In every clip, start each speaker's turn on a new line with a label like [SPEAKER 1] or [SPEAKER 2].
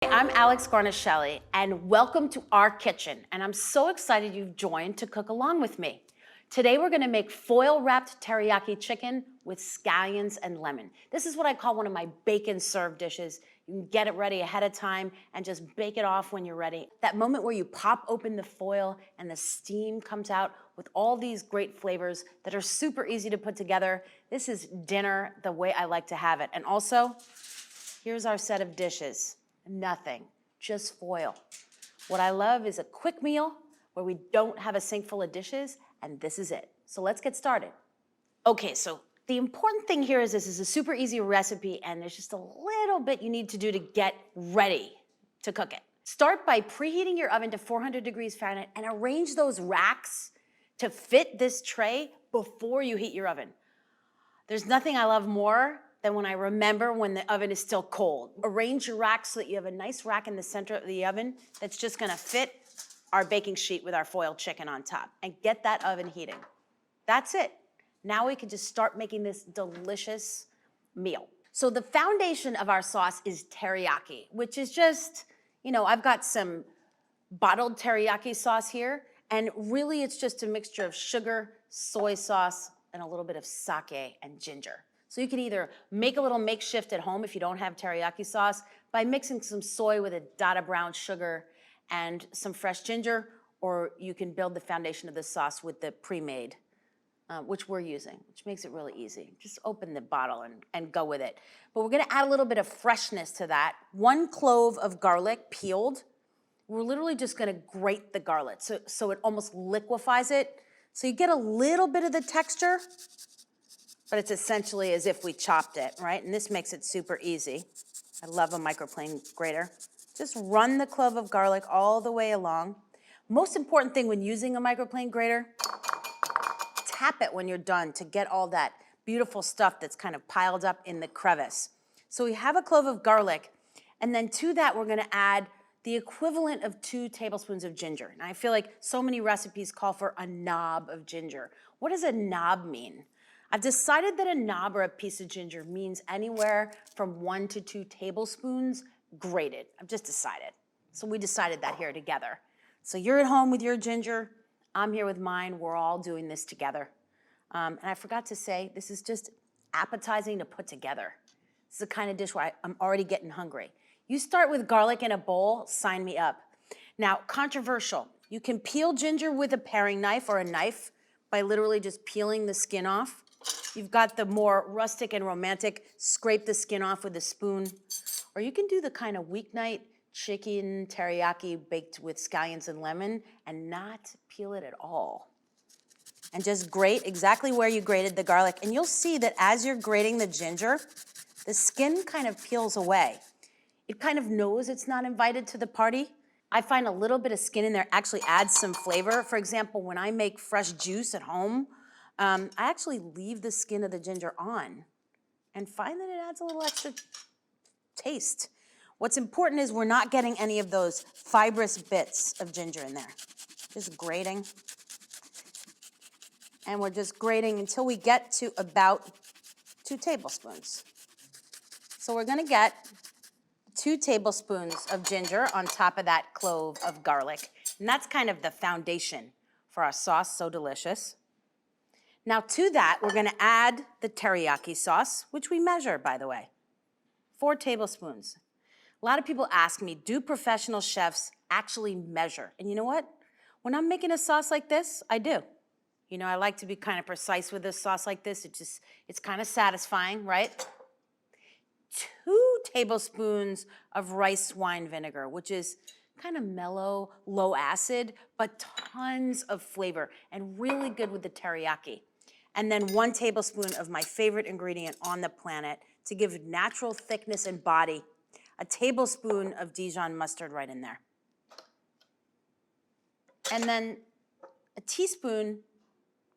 [SPEAKER 1] I'm Alex Guarnaschelli, and welcome to our kitchen. And I'm so excited you've joined to cook along with me. Today we're gonna make foil-wrapped teriyaki chicken with scallions and lemon. This is what I call one of my bacon-served dishes. You can get it ready ahead of time and just bake it off when you're ready. That moment where you pop open the foil and the steam comes out with all these great flavors that are super easy to put together. This is dinner the way I like to have it. And also, here's our set of dishes. Nothing, just foil. What I love is a quick meal where we don't have a sink full of dishes, and this is it. So let's get started. Okay, so the important thing here is this is a super easy recipe, and there's just a little bit you need to do to get ready to cook it. Start by preheating your oven to 400 degrees Fahrenheit and arrange those racks to fit this tray before you heat your oven. There's nothing I love more than when I remember when the oven is still cold. Arrange your rack so that you have a nice rack in the center of the oven that's just gonna fit our baking sheet with our foiled chicken on top, and get that oven heating. That's it. Now we can just start making this delicious meal. So the foundation of our sauce is teriyaki, which is just, I've got some bottled teriyaki sauce here, and really it's just a mixture of sugar, soy sauce, and a little bit of sake and ginger. So you can either make a little makeshift at home if you don't have teriyaki sauce by mixing some soy with a dot of brown sugar and some fresh ginger, or you can build the foundation of the sauce with the pre-made, which we're using, which makes it really easy. Just open the bottle and go with it. But we're gonna add a little bit of freshness to that. 1 clove of garlic peeled. We're literally just gonna grate the garlic so it almost liquefies it. So you get a little bit of the texture, but it's essentially as if we chopped it, right? And this makes it super easy. I love a microplane grater. Just run the clove of garlic all the way along. Most important thing when using a microplane grater, tap it when you're done to get all that beautiful stuff that's kind of piled up in the crevice. So we have a clove of garlic, and then to that we're gonna add the equivalent of 2 tablespoons of ginger. And I feel like so many recipes call for a knob of ginger. What does a knob mean? I've decided that a knob or a piece of ginger means anywhere from 1 to 2 tablespoons grated. I've just decided. So we decided that here together. So you're at home with your ginger, I'm here with mine, we're all doing this together. And I forgot to say, this is just appetizing to put together. This is the kind of dish where I'm already getting hungry. You start with garlic in a bowl, sign me up. Now, controversial, you can peel ginger with a paring knife or a knife by literally just peeling the skin off. You've got the more rustic and romantic, scrape the skin off with a spoon. Or you can do the kind of weeknight chicken teriyaki baked with scallions and lemon and not peel it at all. And just grate exactly where you grated the garlic. And you'll see that as you're grating the ginger, the skin kind of peels away. It kind of knows it's not invited to the party. I find a little bit of skin in there actually adds some flavor. For example, when I make fresh juice at home, I actually leave the skin of the ginger on and find that it adds a little extra taste. What's important is we're not getting any of those fibrous bits of ginger in there. Just grating. And we're just grating until we get to about 2 tablespoons. So we're gonna get 2 tablespoons of ginger on top of that clove of garlic. And that's kind of the foundation for our sauce, so delicious. Now to that, we're gonna add the teriyaki sauce, which we measure, by the way. 4 tablespoons. A lot of people ask me, do professional chefs actually measure? And you know what? When I'm making a sauce like this, I do. I like to be kind of precise with a sauce like this. It's kind of satisfying, right? 2 tablespoons of rice wine vinegar, which is kind of mellow, low acid, but tons of flavor and really good with the teriyaki. And then 1 tablespoon of my favorite ingredient on the planet to give natural thickness and body, a tablespoon of Dijon mustard right in there. And then a teaspoon,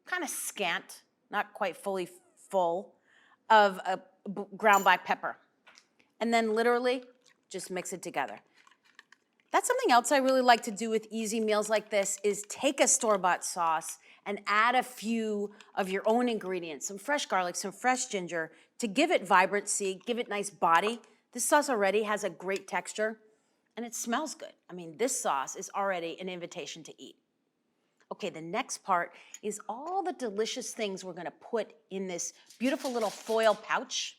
[SPEAKER 1] kind of scant, not quite fully full, of a ground black pepper. And then literally just mix it together. That's something else I really like to do with easy meals like this is take a store-bought sauce and add a few of your own ingredients, some fresh garlic, some fresh ginger, to give it vibrancy, give it nice body. This sauce already has a great texture. and it smells good. I mean, this sauce is already an invitation to eat. Okay, the next part is all the delicious things we're gonna put in this beautiful little foil pouch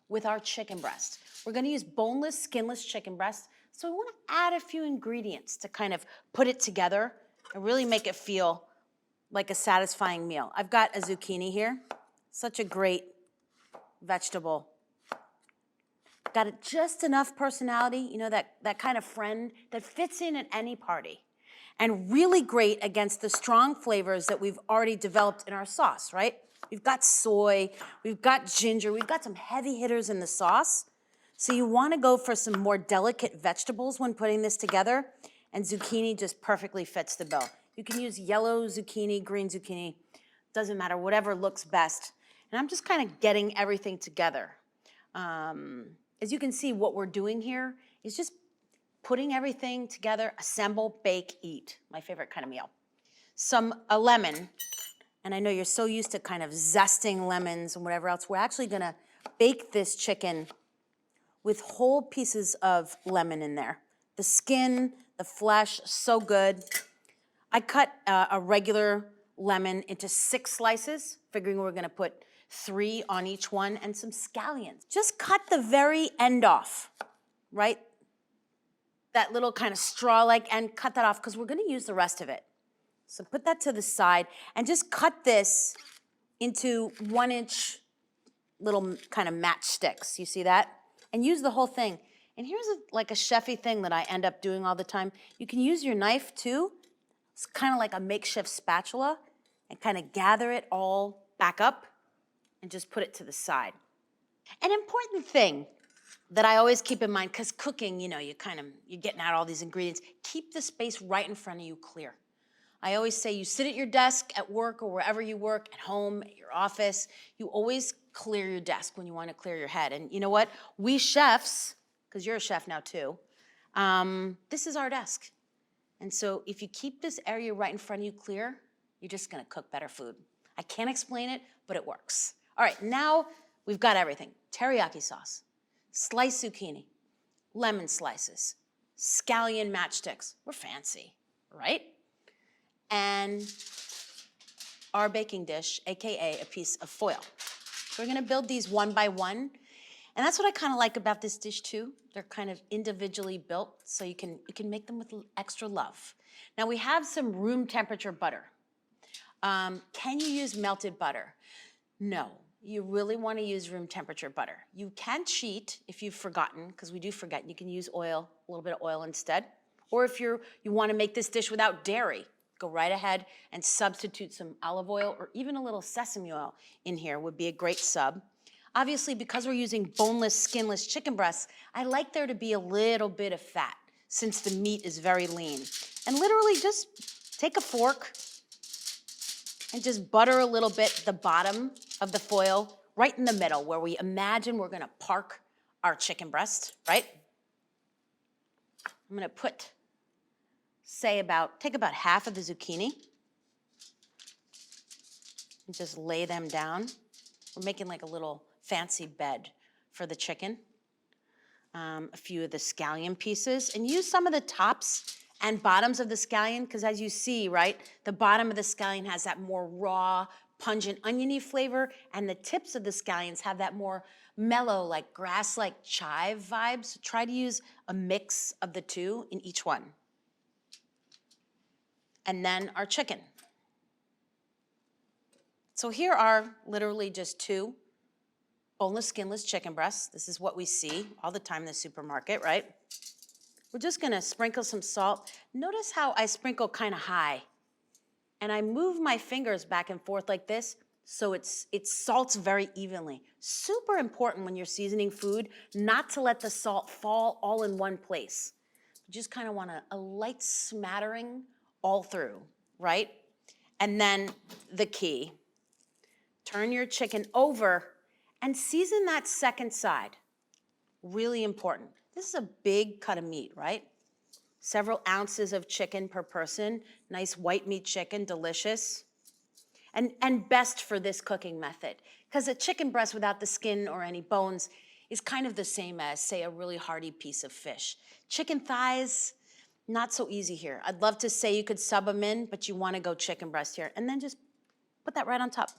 [SPEAKER 1] with our chicken breast. We're gonna use boneless, skinless chicken breast, so we wanna add a few ingredients to kind of put it together and really make it feel like a satisfying meal. I've got a zucchini here, such a great vegetable. Got it just enough personality, you know, that kind of friend that fits in at any party. And really great against the strong flavors that we've already developed in our sauce, right? We've got soy, we've got ginger, we've got some heavy hitters in the sauce. So you wanna go for some more delicate vegetables when putting this together, and zucchini just perfectly fits the bill. You can use yellow zucchini, green zucchini, doesn't matter, whatever looks best. And I'm just kind of getting everything together. As you can see, what we're doing here is just putting everything together, assemble, bake, eat. My favorite kind of meal. A lemon, and I know you're so used to kind of zesting lemons and whatever else. We're actually gonna bake this chicken with whole pieces of lemon in there. The skin, the flesh, so good. I cut a regular lemon into 6 slices, figuring we're gonna put 3 on each one, and some scallions. Just cut the very end off, right? That little kind of straw-like end, cut that off because we're gonna use the rest of it. So put that to the side and just cut this into 1-inch little kind of matchsticks. You see that? And use the whole thing. And here's like a chefy thing that I end up doing all the time. You can use your knife too. It's kind of like a makeshift spatula, and kind of gather it all back up and just put it to the side. An important thing that I always keep in mind, because cooking, you know, you're getting out all these ingredients, keep the space right in front of you clear. I always say you sit at your desk at work or wherever you work, at home, at your office, you always clear your desk when you want to clear your head. And you know what? We chefs, because you're a chef now too, this is our desk. And so if you keep this area right in front of you clear, you're just gonna cook better food. I can't explain it, but it works. All right, now we've got everything. Teriyaki sauce, sliced zucchini, lemon slices, scallion matchsticks. We're fancy, right? And our baking dish, AKA a piece of foil. So we're gonna build these one by one. And that's what I kind of like about this dish too. They're kind of individually built, so you can make them with extra love. Now we have some room temperature butter. Can you use melted butter? No, you really want to use room temperature butter. You can cheat if you've forgotten, because we do forget. You can use oil, a little bit of oil instead. Or if you want to make this dish without dairy, go right ahead and substitute some olive oil or even a little sesame oil in here would be a great sub. Obviously, because we're using boneless, skinless chicken breasts, I like there to be a little bit of fat since the meat is very lean. And literally just take a fork and just butter a little bit the bottom of the foil right in the middle where we imagine we're gonna park our chicken breast, right? I'm gonna take about half of the zucchini and just lay them down. We're making like a little fancy bed for the chicken. A few of the scallion pieces, and use some of the tops and bottoms of the scallion, because as you see, right, the bottom of the scallion has that more raw, pungent, oniony flavor, and the tips of the scallions have that more mellow, like grass-like chive vibes. So try to use a mix of the two in each one. And then our chicken. So here are literally just 2 boneless, skinless chicken breasts. This is what we see all the time in the supermarket, right? We're just gonna sprinkle some salt. Notice how I sprinkle kind of high. And I move my fingers back and forth like this so it salts very evenly. Super important when you're seasoning food not to let the salt fall all in one place. You just kind of want a light smattering all through, right? And then the key, turn your chicken over and season that second side. Really important. This is a big cut of meat, right? Several ounces of chicken per person. Nice white meat chicken, delicious. And best for this cooking method. Because a chicken breast without the skin or any bones, is kind of the same as, say, a really hearty piece of fish. Chicken thighs, not so easy here. I'd love to say you could sub them in, but you want to go chicken breast here. And then just put that right on top.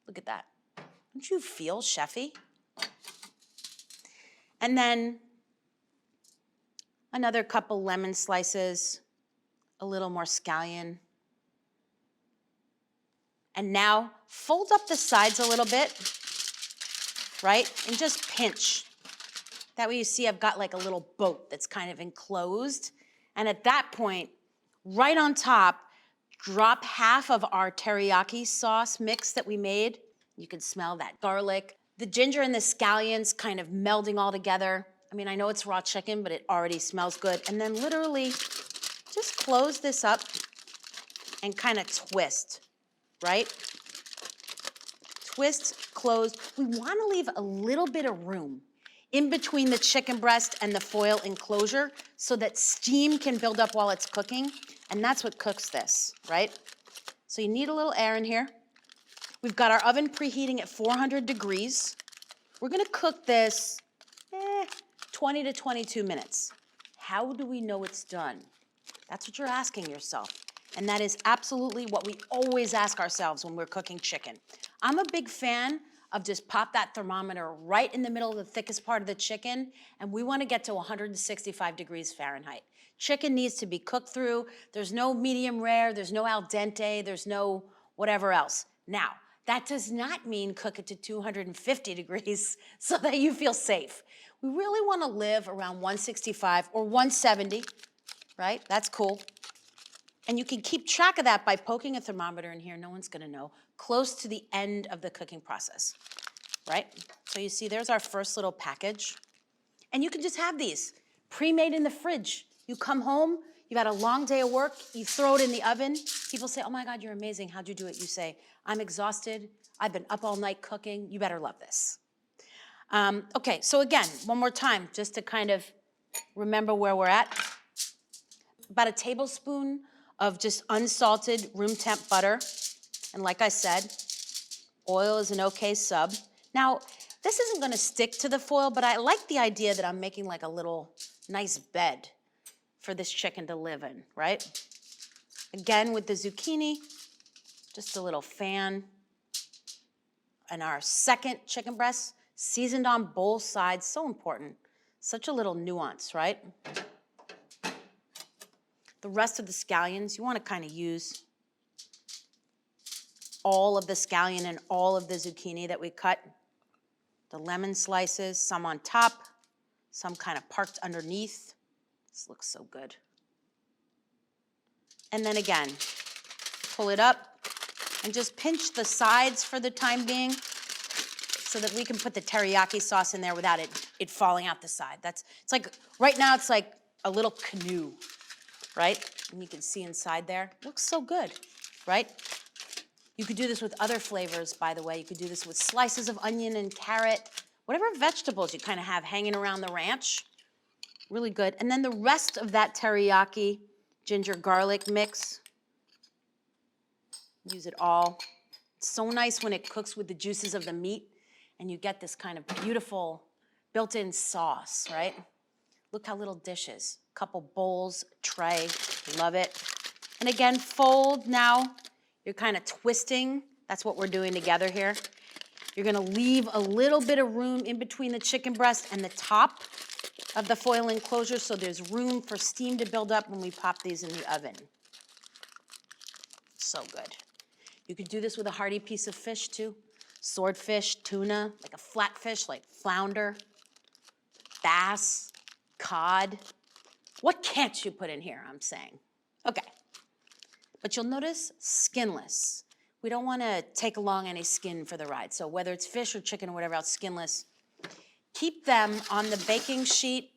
[SPEAKER 1] Look at that. Don't you feel chefy? And then another couple lemon slices, a little more scallion. And now fold up the sides a little bit, right? And just pinch. That way you see I've got like a little boat that's kind of enclosed. And at that point, right on top, drop half of our teriyaki sauce mix that we made. You can smell that garlic. The ginger and the scallions kind of melding all together. I mean, I know it's raw chicken, but it already smells good. And then literally just close this up and kind of twist, right? Twist, close. We want to leave a little bit of room in between the chicken breast and the foil enclosure so that steam can build up while it's cooking. And that's what cooks this, right? So you need a little air in here. We've got our oven preheating at 400 degrees. We're gonna cook this 20 to 22 minutes. How do we know it's done? That's what you're asking yourself. And that is absolutely what we always ask ourselves when we're cooking chicken. I'm a big fan of just pop that thermometer right in the middle of the thickest part of the chicken, and we wanna get to 165 degrees Fahrenheit. Chicken needs to be cooked through. There's no medium rare, there's no al dente, there's no whatever else. Now, that does not mean cook it to 250 degrees so that you feel safe. We really wanna live around 165 or 170, right? That's cool. And you can keep track of that by poking a thermometer in here, no one's gonna know, close to the end of the cooking process, right? So you see there's our first little package. And you can just have these pre-made in the fridge. You come home, you've had a long day of work, you throw it in the oven. People say, oh my God, you're amazing, how'd you do it? You say, I'm exhausted, I've been up all night cooking, you better love this. Okay, so again, one more time, just to kind of remember where we're at. About a tablespoon of just unsalted room temp butter. And like I said, oil is an okay sub. Now, this isn't gonna stick to the foil, but I like the idea that I'm making like a little nice bed for this chicken to live in, right? Again, with the zucchini, just a little fan. And our second chicken breast, seasoned on both sides, so important. Such a little nuance, right? The rest of the scallions, you wanna kind of use all of the scallion and all of the zucchini that we cut. The lemon slices, some on top, some kind of parked underneath. This looks so good. And then again, pull it up and just pinch the sides for the time being so that we can put the teriyaki sauce in there without it falling out the side. It's like, right now it's like a little canoe, right? And you can see inside there, looks so good, right? You could do this with other flavors, by the way. You could do this with slices of onion and carrot, whatever vegetables you kind of have hanging around the ranch. Really good. And then the rest of that teriyaki ginger garlic mix, use it all. It's so nice when it cooks with the juices of the meat and you get this kind of beautiful built-in sauce, right? Look how little dishes, couple bowls, tray, love it. And again, fold now. You're kind of twisting. That's what we're doing together here. You're gonna leave a little bit of room in between the chicken breast and the top of the foil enclosure so there's room for steam to build up when we pop these in the oven. So good. You could do this with a hearty piece of fish too. Swordfish, tuna, like a flatfish, like flounder, bass, cod. What can't you put in here, I'm saying? Okay. But you'll notice skinless. We don't want to take along any skin for the ride. So whether it's fish or chicken or whatever else, skinless. Keep them on the baking sheet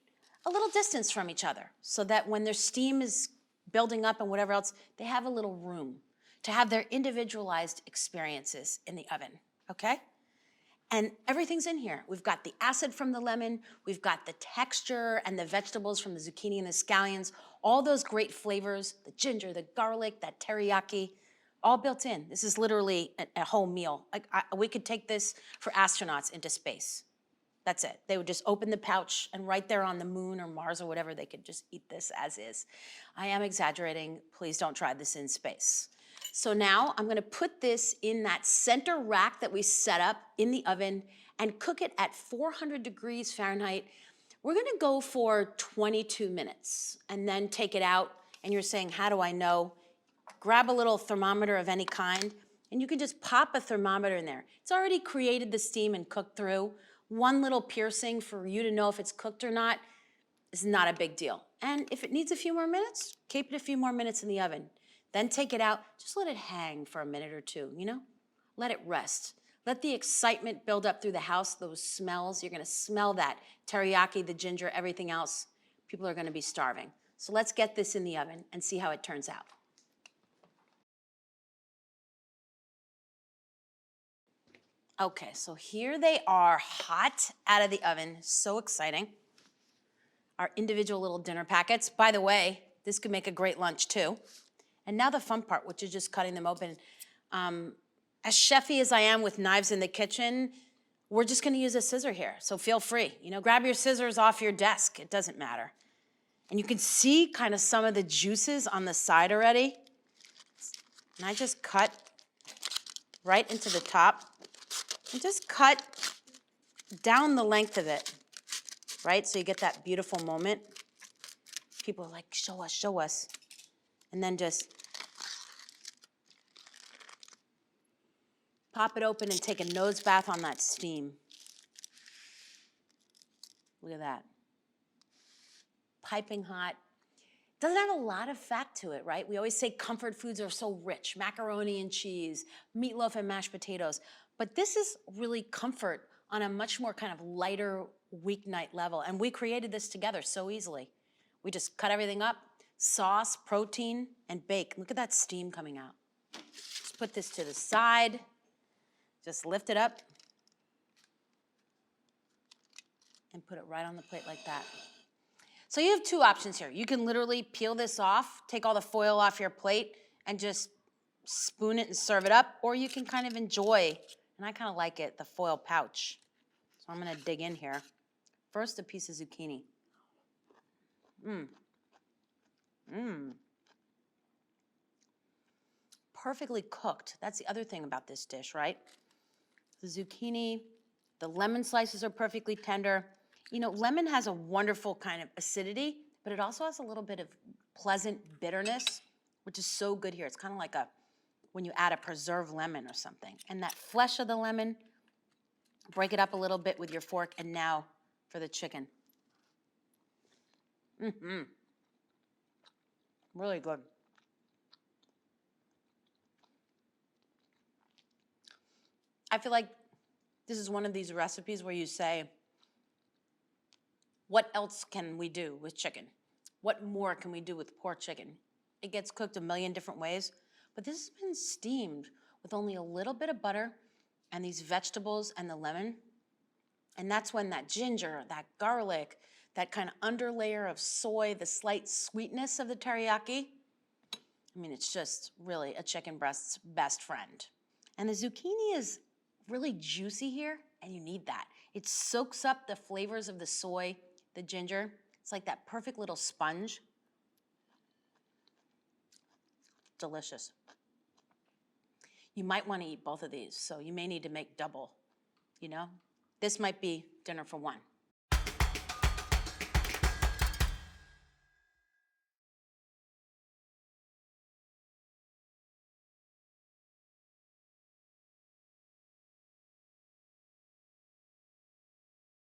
[SPEAKER 1] a little distance from each other so that when their steam is building up and whatever else, they have a little room to have their individualized experiences in the oven, okay? And everything's in here. We've got the acid from the lemon, we've got the texture and the vegetables from the zucchini and the scallions, all those great flavors, the ginger, the garlic, that teriyaki. all built in. This is literally a whole meal. Like we could take this for astronauts into space. That's it. They would just open the pouch and right there on the moon or Mars or whatever, they could just eat this as is. I am exaggerating. Please don't try this in space. So now I'm gonna put this in that center rack that we set up in the oven and cook it at 400 degrees Fahrenheit. We're gonna go for 22 minutes and then take it out. And you're saying, how do I know? Grab a little thermometer of any kind and you can just pop a thermometer in there. It's already created the steam and cooked through. One little piercing for you to know if it's cooked or not is not a big deal. And if it needs a few more minutes, keep it a few more minutes in the oven. Then take it out, just let it hang for a minute or two, you know? Let it rest. Let the excitement build up through the house, those smells. You're gonna smell that. Teriyaki, the ginger, everything else. People are gonna be starving. So let's get this in the oven and see how it turns out. Okay, so here they are, hot out of the oven. So exciting. Our individual little dinner packets. By the way, this could make a great lunch too. And now the fun part, which is just cutting them open. As chefy as I am with knives in the kitchen, we're just gonna use a scissor here. So feel free, you know, grab your scissors off your desk. It doesn't matter. And you can see kind of some of the juices on the side already. And I just cut right into the top. And just cut down the length of it, right? So you get that beautiful moment. People are like, show us, show us. And then just pop it open and take a nose bath on that steam. Look at that. Piping hot. Doesn't have a lot of fat to it, right? We always say comfort foods are so rich, macaroni and cheese, meatloaf and mashed potatoes. But this is really comfort on a much more kind of lighter weeknight level. And we created this together so easily. We just cut everything up, sauce, protein, and bake. Look at that steam coming out. Just put this to the side. Just lift it up and put it right on the plate like that. So you have two options here. You can literally peel this off, take all the foil off your plate, and just spoon it and serve it up, or you can kind of enjoy, and I kind of like it, the foil pouch. So I'm gonna dig in here. First, a piece of zucchini. Perfectly cooked. That's the other thing about this dish, right? The zucchini, the lemon slices are perfectly tender. You know, lemon has a wonderful kind of acidity, but it also has a little bit of pleasant bitterness, which is so good here. It's kind of like when you add a preserved lemon or something. And that flesh of the lemon, break it up a little bit with your fork, and now for the chicken. Really good. I feel like this is one of these recipes where you say, what else can we do with chicken? What more can we do with pork chicken? It gets cooked a million different ways, but this has been steamed with only a little bit of butter and these vegetables and the lemon. And that's when that ginger, that garlic, that kind of underlayer of soy, the slight sweetness of the teriyaki, I mean, it's just really a chicken breast's best friend. And the zucchini is really juicy here, and you need that. It soaks up the flavors of the soy, the ginger. It's like that perfect little sponge. Delicious. You might want to eat both of these, so you may need to make double, you know? This might be dinner for one.